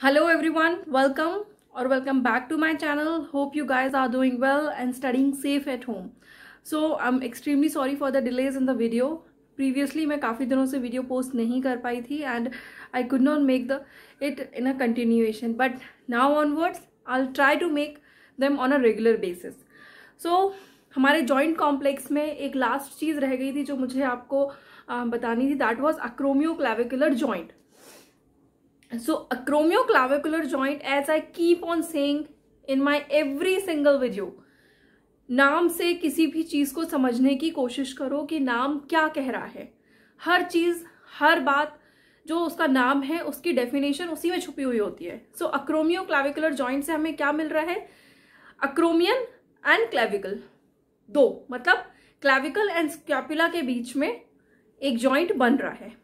Hello everyone, welcome or welcome back to my channel. Hope you guys are doing well and studying safe at home. So I'm extremely sorry for the delays in the video. Previously मैं काफ़ी दिनों से video post नहीं कर पाई थी and I could not make it in a continuation. But now onwards I'll try to make them on a regular basis. So हमारे joint complex में एक लास्ट चीज़ रह गई थी जो मुझे आपको बतानी थी. That was acromioclavicular joint. So acromioclavicular joint, as I keep on saying in my every single video, नाम से किसी भी चीज को समझने की कोशिश करो कि नाम क्या कह रहा है. हर चीज, हर बात जो उसका नाम है उसकी डेफिनेशन उसी में छुपी हुई होती है. सो acromioclavicular joint से हमें क्या मिल रहा है? acromion एंड क्लेविकल, दो, मतलब क्लेविकल एंड स्कैपुला के बीच में एक जॉइंट बन रहा है.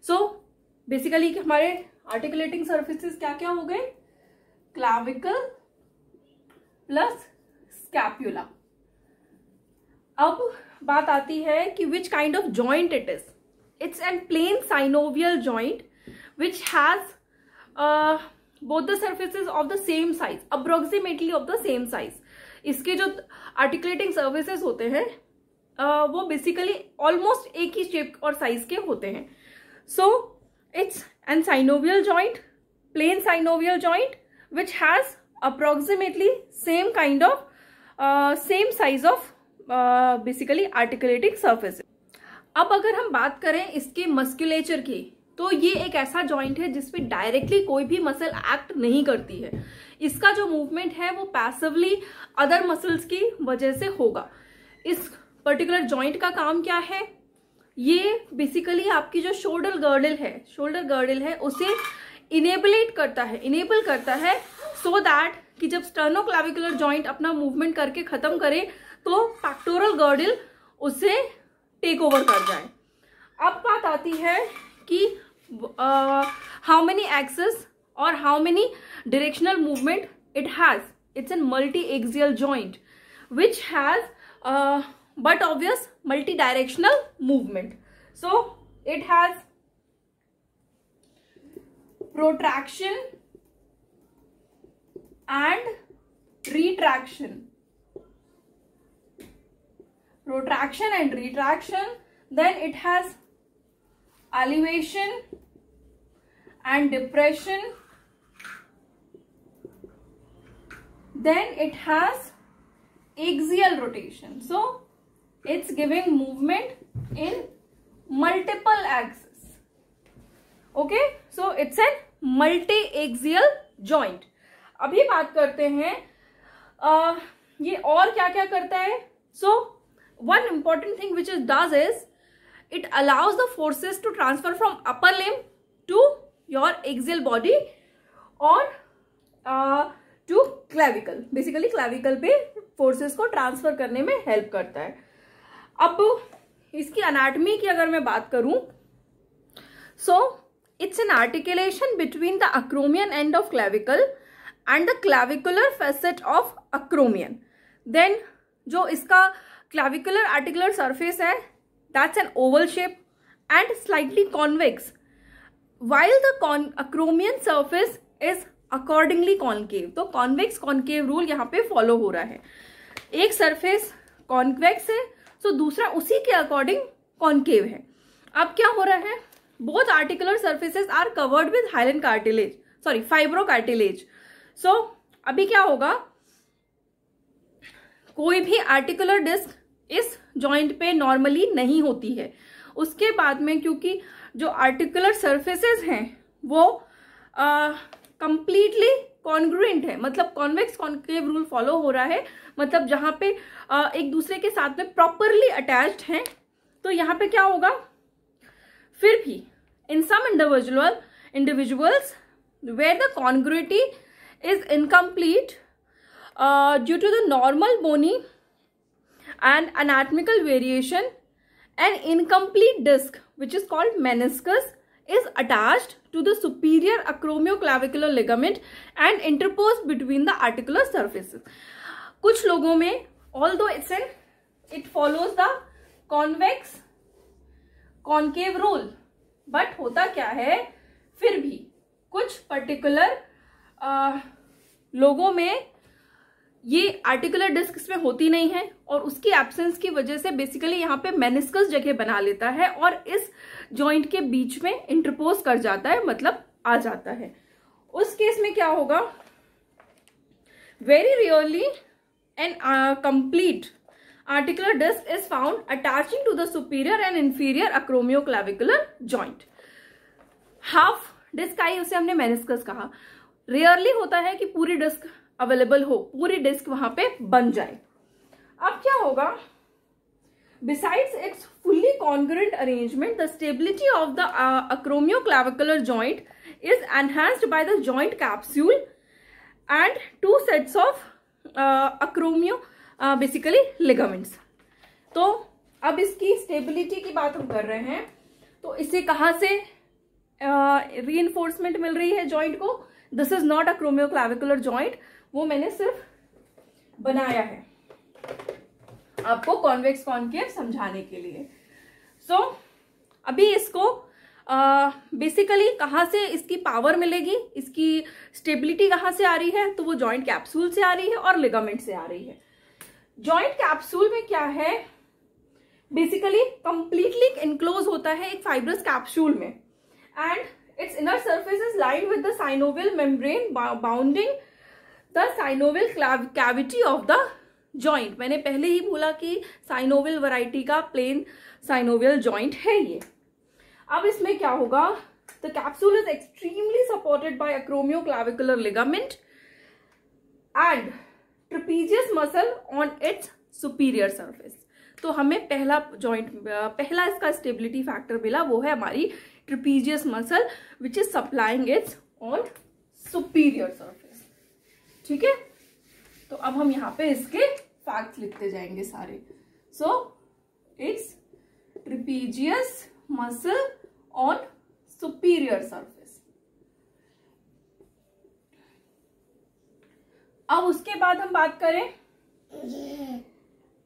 सो बेसिकली हमारे आर्टिकुलेटिंग सर्फेसिस क्या क्या हो गए? Clavicle plus scapula. अब बात आती है कि which kind of joint it is. It's an plane synovial joint which has both the surfaces of the same size, approximately of the same size. इसके जो आर्टिकुलेटिंग सर्फेसिस होते हैं वो बेसिकली ऑलमोस्ट एक ही शेप और साइज के होते हैं. सो it's an synovial joint, plain synovial joint which has approximately same kind of same size of basically articulating surfaces. अब अगर हम बात करें इसके मस्कुलेचर की, तो ये एक ऐसा जॉइंट है जिसमें डायरेक्टली कोई भी मसल एक्ट नहीं करती है. इसका जो मूवमेंट है वो पैसिवली अदर मसल्स की वजह से होगा. इस पर्टिकुलर जॉइंट का काम क्या है? ये बेसिकली आपकी जो शोल्डर गर्डल है उसे इनेबल करता है सो दैट कि जब स्टर्नोक्लेविकुलर जॉइंट अपना मूवमेंट करके खत्म करे तो पैक्टोरल गर्डल उसे टेक ओवर कर जाए. अब बात आती है कि हाउ मेनी एक्सेस और how many directional movement it has. It's an multi axial joint which has but obvious multi-directional movement. So it has protraction and retraction. Then it has elevation and depression. Then it has axial rotation. So it's giving movement in multiple axes. Okay, so it's a multi-axial joint. अभी बात करते हैं ये और क्या क्या करता है. So one important thing which it does is it allows the forces to transfer from upper limb to your axial body or to clavicle. Basically clavicle पे forces को ट्रांसफर करने में हेल्प करता है. अब इसकी अनाटमी की अगर मैं बात करूं, so it's an articulation between the acromion end of clavicle and the clavicular facet of acromion. Then जो इसका क्लेविकुलर आर्टिकुलर सरफेस है that's an oval shape and slightly convex, while the acromion surface is accordingly concave. तो convex concave rule यहाँ पे follow हो रहा है. एक सरफेस कॉन्वेक्स है तो दूसरा उसी के अकॉर्डिंग कॉन्केव है. अब क्या हो रहा है? Both articular surfaces are covered with hyaline cartilage, sorry fibro cartilage. So अभी क्या होगा? कोई भी आर्टिकुलर डिस्क इस जॉइंट पे नॉर्मली नहीं होती है. उसके बाद में क्योंकि जो आर्टिकुलर सर्फेसेस हैं वो कंप्लीटली कॉन्ग्रुएंट है, मतलब कॉन्वेक्स कॉन्केव रूल फॉलो हो रहा है, मतलब जहां पे एक दूसरे के साथ में प्रॉपरली अटैच्ड हैं. तो यहाँ पे क्या होगा? फिर भी in some individuals where the congruity is incomplete due to the normal bony and anatomical variation, an incomplete disc which is called meniscus is attached to the superior acromioclavicular ligament and interposed between the articular surfaces. कुछ लोगों में although it follows the convex concave rule, but होता क्या है, फिर भी कुछ कुछ पर्टिकुलर लोगों में ये आर्टिकुलर डिस्क इसमें होती नहीं है और उसकी एब्सेंस की वजह से बेसिकली यहाँ पे मेनिस्कस जगह बना लेता है और इस जॉइंट के बीच में इंटरपोज कर जाता है, मतलब आ जाता है। उस केस में क्या होगा, very rarely an complete articular disc is found attaching to the superior and inferior acromioclavicular joint. Half disc आई, उसे हमने मेनिस्कस कहा। रेयरली होता है कि पूरी डिस्क अवेलेबल हो, पूरी डिस्क वहां पे बन जाए। अब क्या होगा, besides it's fully congruent arrangement, the stability of the acromioclavicular joint is enhanced by the joint capsule and two sets of acromio basically ligaments। तो अब इसकी स्टेबिलिटी की बात हम कर रहे हैं, तो इसे कहां से रीइंफोर्समेंट मिल रही है जॉइंट को? This is not acromioclavicular joint, वो मैंने सिर्फ बनाया है आपको कॉन्वेक्स कॉनकेव समझाने के लिए। सो अभी इसको बेसिकली कहाँ से इसकी पावर मिलेगी, इसकी स्टेबिलिटी कहाँ से आ रही है? तो वो जॉइंट कैप्सूल से आ रही है और लिगामेंट से आ रही है। जॉइंट कैप्सूल में क्या है, बेसिकली कंप्लीटली इनक्लोज होता है एक फाइब्रस कैप्सूल में and it's inner surface is lined with the synovial membrane bounding the synovial cavity of the joint. मैंने पहले ही बोला कि साइनोवियल वैरायटी का प्लेन साइनोवियल जॉइंट है ये। अब इसमें क्या होगा, the capsule is extremely supported by acromioclavicular ligament and trapezius muscle on its superior surface। तो हमें पहला इसका स्टेबिलिटी फैक्टर मिला, वो है हमारी trapezius muscle which is supplying its on superior surface. ठीक है, तो अब हम यहाँ पे इसके फैक्ट्स लिखते जाएंगे सारे। So its trapezius muscle on superior surface. अब उसके बाद हम बात करें,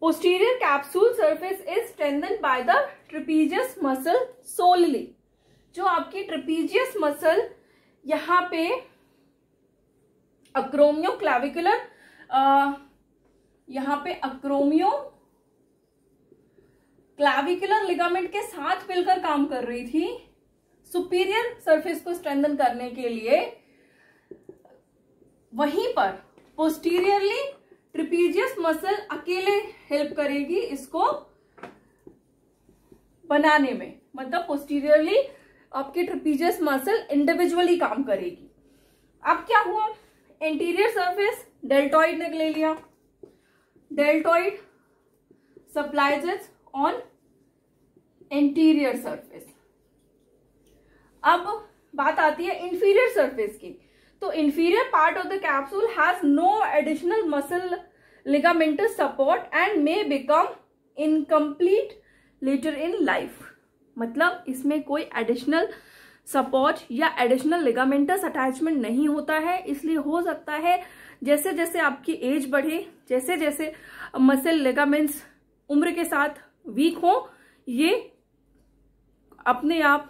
posterior capsule surface is strengthened by the trapezius muscle solely। जो आपकी ट्रेपीजियस मसल यहाँ पे acromioclavicular यहाँ पे acromioclavicular लिगामेंट के साथ मिलकर काम कर रही थी सुपीरियर सरफेस को स्ट्रेंथन करने के लिए, वहीं पर पोस्टीरियरली ट्रिपीजियस मसल अकेले हेल्प करेगी इसको बनाने में, मतलब पोस्टीरियरली आपकी ट्रिपीजियस मसल इंडिविजुअली काम करेगी। अब क्या हुआ, एंटीरियर सरफेस डेल्टॉइड ने ले लिया, deltoid supplies it on anterior surface. अब बात आती है इंफीरियर सरफेस की, तो inferior part of the capsule has no additional muscle ligamentous support and may become incomplete later in life। मतलब इसमें कोई एडिशनल सपोर्ट या एडिशनल लिगामेंटस अटैचमेंट नहीं होता है, इसलिए हो सकता है जैसे जैसे आपकी एज बढ़े, जैसे जैसे मसल लिगामेंट्स उम्र के साथ वीक हो, ये अपने आप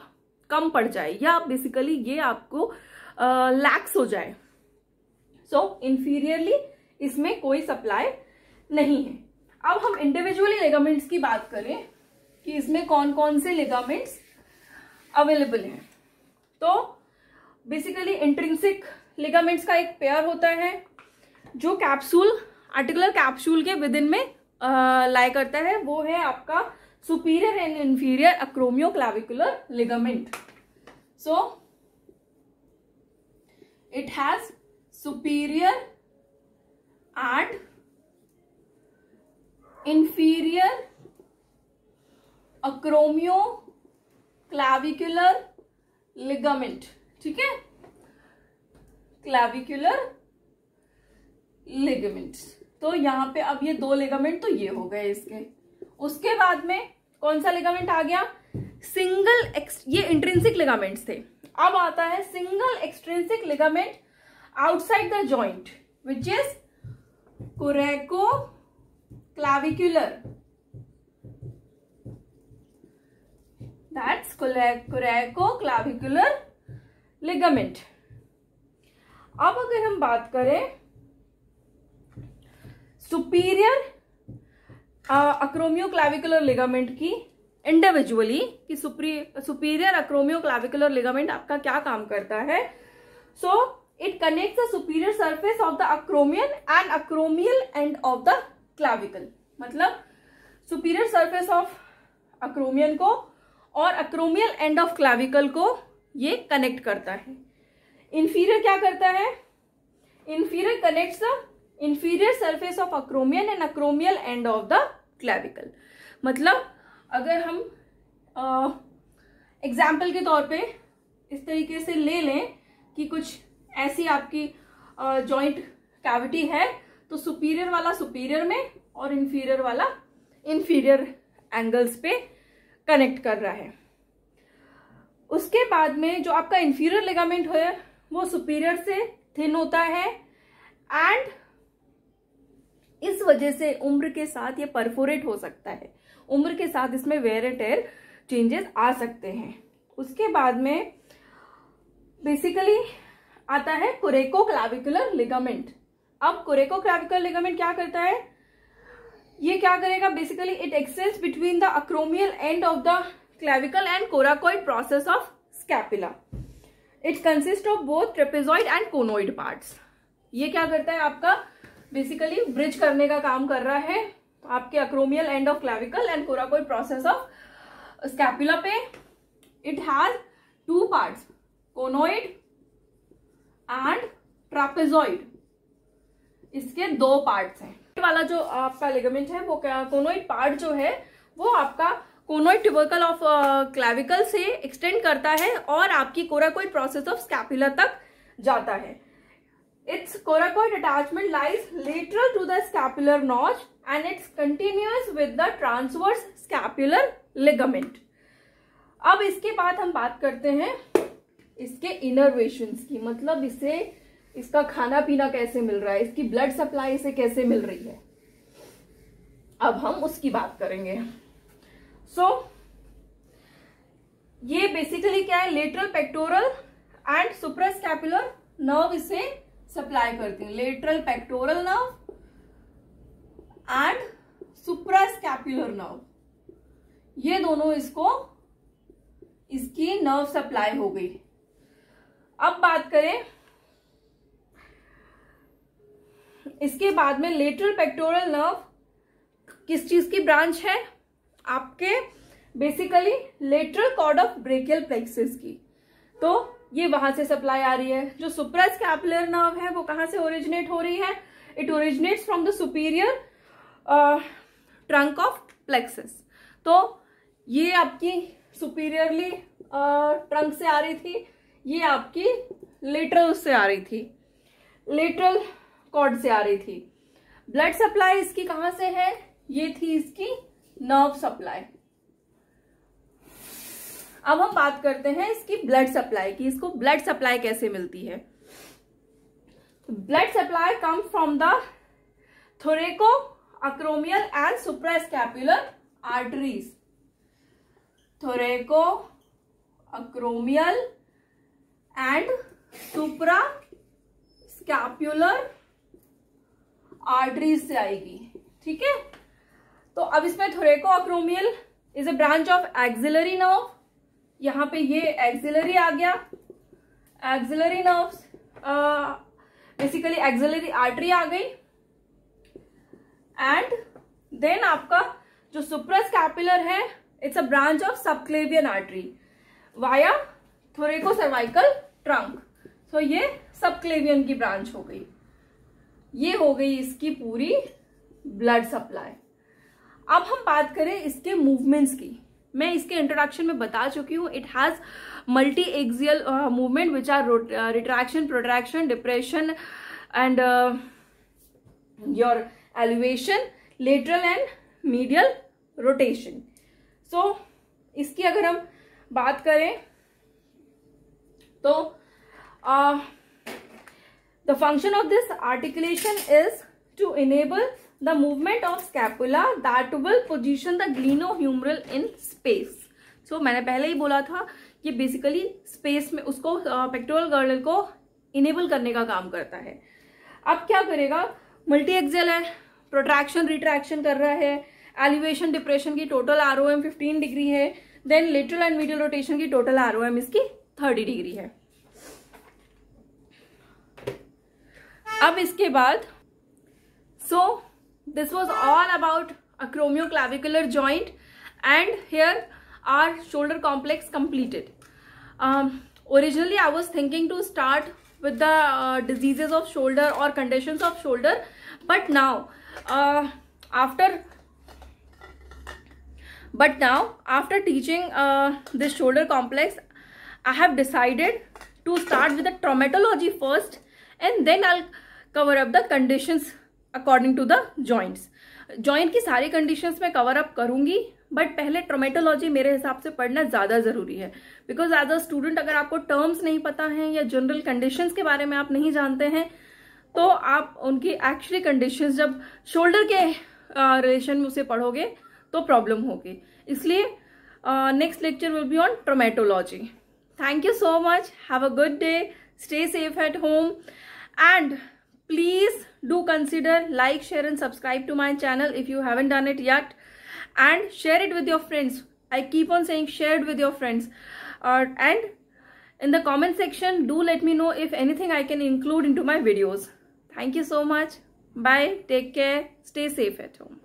कम पड़ जाए या बेसिकली ये आपको लैक्स हो जाए। सो इंफीरियरली इसमें कोई सप्लाई नहीं है। अब हम इंडिविजुअली लिगामेंट्स की बात करें कि इसमें कौन कौन से लिगामेंट्स अवेलेबल हैं। तो बेसिकली इंट्रिंसिक लिगामेंट्स का एक पेयर होता है जो कैप्सूल आर्टिकुलर कैप्सूल के विद इन में लाई करता है, वो है आपका superior and inferior acromioclavicular ligament. So it has superior and inferior acromioclavicular ligament। ठीक है, क्लैविकुलर लिगामेंट। तो यहां पे अब ये दो लिगामेंट तो ये हो गए इसके। उसके बाद में कौन सा लिगामेंट आ गया, सिंगल ये इंट्रिंसिक लिगामेंट्स थे। अब आता है single extrinsic ligament outside the joint which is coracoclavicular. That's coracoclavicular ligament. अब अगर हम बात करें सुपीरियर अक्रोमियोक्लेविकुलर लिगामेंट की इंडिविजुअली, कि सुपीरियर अक्रोमियोक्लेविकुलर लिगामेंट आपका क्या काम करता है। So it connects the superior surface of the acromion and acromial end of the clavicle. मतलब सुपीरियर सरफेस ऑफ अक्रोमियन को और अक्रोमियल एंड ऑफ क्लाविकल को ये कनेक्ट करता है। इंफीरियर क्या करता है? Inferior connects the inferior surface of acromion and acromial end of the clavicle. मतलब अगर हम एग्जाम्पल के तौर पे इस तरीके से ले लें कि कुछ ऐसी आपकी जॉइंट कैविटी है, तो सुपीरियर वाला सुपीरियर में और इंफीरियर वाला इंफीरियर एंगल्स पे कनेक्ट कर रहा है। उसके बाद में जो आपका इंफीरियर लिगामेंट है वो सुपीरियर से थिन होता है एंड इस वजह से उम्र के साथ ये परफोरेट हो सकता है। उम्र के साथ इसमें वेयर एंड टेयर चेंजेस आ सकते हैं। उसके बाद में बेसिकली आता है कोरेकोक्लेविकुलर लिगामेंट। अब कोरेकोक्लेविकुलर लिगामेंट क्या करता है? ये क्या करेगा? Basically it extends between the अक्रोमियल end of the clavicle and coracoid process of scapula. It consist of both trapezoid and conoid parts. ये क्या करता है? आपका बेसिकली ब्रिज करने का काम कर रहा है आपके acromial end of clavicle and coracoid process of scapula पे। It has two parts, conoid and trapezoid. इसके दो पार्ट्स हैं। वाला जो आपका लिगामेंट है वो कोनोइड पार्ट जो है वो आपका कोनोइड ट्यूबरकल ऑफ क्लेविकल से एक्सटेंड करता है और आपकी कोराकोइड प्रोसेस ऑफ स्कैपुला तक जाता है। Its coracoid attachment lies lateral to the scapular notch and it's continuous with the transverse scapular ligament. अब इसके बाद हम बात करते हैं इसके इनर्वेशंस की। मतलब इसे इसका खाना पीना कैसे मिल रहा है, इसकी ब्लड सप्लाई इसे कैसे मिल रही है, अब हम उसकी बात करेंगे। ये बेसिकली क्या है? Lateral pectoral and suprascapular nerve इसे सप्लाई करती है। Lateral pectoral nerve and suprascapular nerve, ये दोनों इसकी नर्व सप्लाई हो गई। अब बात करें इसके बाद में लेटरल पेक्टोरल नर्व किस चीज की ब्रांच है? आपके basically lateral cord of brachial plexus की। तो ये वहां से सप्लाई आ रही है। जो सुप्रास्कैपुलर नर्व है वो कहां से ओरिजिनेट हो रही है? It originates from the superior trunk of plexus. तो ये आपकी सुपीरियरली ट्रंक से आ रही थी, ये आपकी लेटरल से आ रही थी, लेटरल कॉर्ड से आ रही थी। ब्लड सप्लाई इसकी कहां से है? ये थी इसकी नर्व सप्लाई। अब हम बात करते हैं इसकी ब्लड सप्लाई की। इसको ब्लड सप्लाई कैसे मिलती है? Blood supply comes from the thoraco acromial and suprascapular arteries. Thoraco acromial and suprascapular arteries से आएगी। ठीक है, तो अब इसमें thoraco acromial is a branch of axillary nerve. यहां पे ये एक्सिलरी आ गया, axillary nerves, basically axillary artery आ गई। एंड देन आपका जो सुप्रास्कैपुलर है it's a branch of subclavian artery via thoraco cervical trunk. तो ये सबक्लेवियन की ब्रांच हो गई। ये हो गई इसकी पूरी ब्लड सप्लाई। अब हम बात करें इसके मूवमेंट्स की। मैं इसके इंट्रोडक्शन में बता चुकी हूँ। It has multi axial movement which are retraction, protraction, depression and your elevation, lateral and medial rotation. So इसकी अगर हम बात करें तो the function of this articulation is to enable the movement of scapula that will position the glenohumeral in space. So मैंने पहले ही बोला था ये बेसिकली स्पेस में उसको पेक्टोरल गर्डल को इनेबल करने का काम करता है। अब क्या करेगा, मल्टी एक्सेल है, प्रोट्रैक्शन रिट्रैक्शन कर रहा है, एलिवेशन डिप्रेशन की टोटल ROM 15 डिग्री है, then lateral and medial rotation की टोटल ROM इसकी 30 डिग्री है। अब इसके बाद this was all about acromioclavicular joint, and here our shoulder complex completed. Originally I was thinking to start with the diseases of shoulder or conditions of shoulder, but now after teaching this shoulder complex, I have decided to start with the traumatology first, and then I'll cover up the conditions according to the joints. Joint की सारी conditions में cover up करूंगी, but पहले ट्रोमेटोलॉजी मेरे हिसाब से पढ़ना ज्यादा जरूरी है, बिकॉज एज अ स्टूडेंट अगर आपको टर्म्स नहीं पता हैं या जनरल कंडीशंस के बारे में आप नहीं जानते हैं, तो आप उनकी एक्चुअली कंडीशंस जब शोल्डर के रिलेशन में उसे पढ़ोगे तो प्रॉब्लम होगी। इसलिए next lecture will be on traumatology. Thank you so much, have a good day, stay safe at home, and please do consider like, share and subscribe to my channel if you haven't done it yet, and share it with your friends. I keep on saying share it with your friends, and in the comment section do let me know if anything I can include into my videos. Thank you so much. Bye, take care, stay safe at home.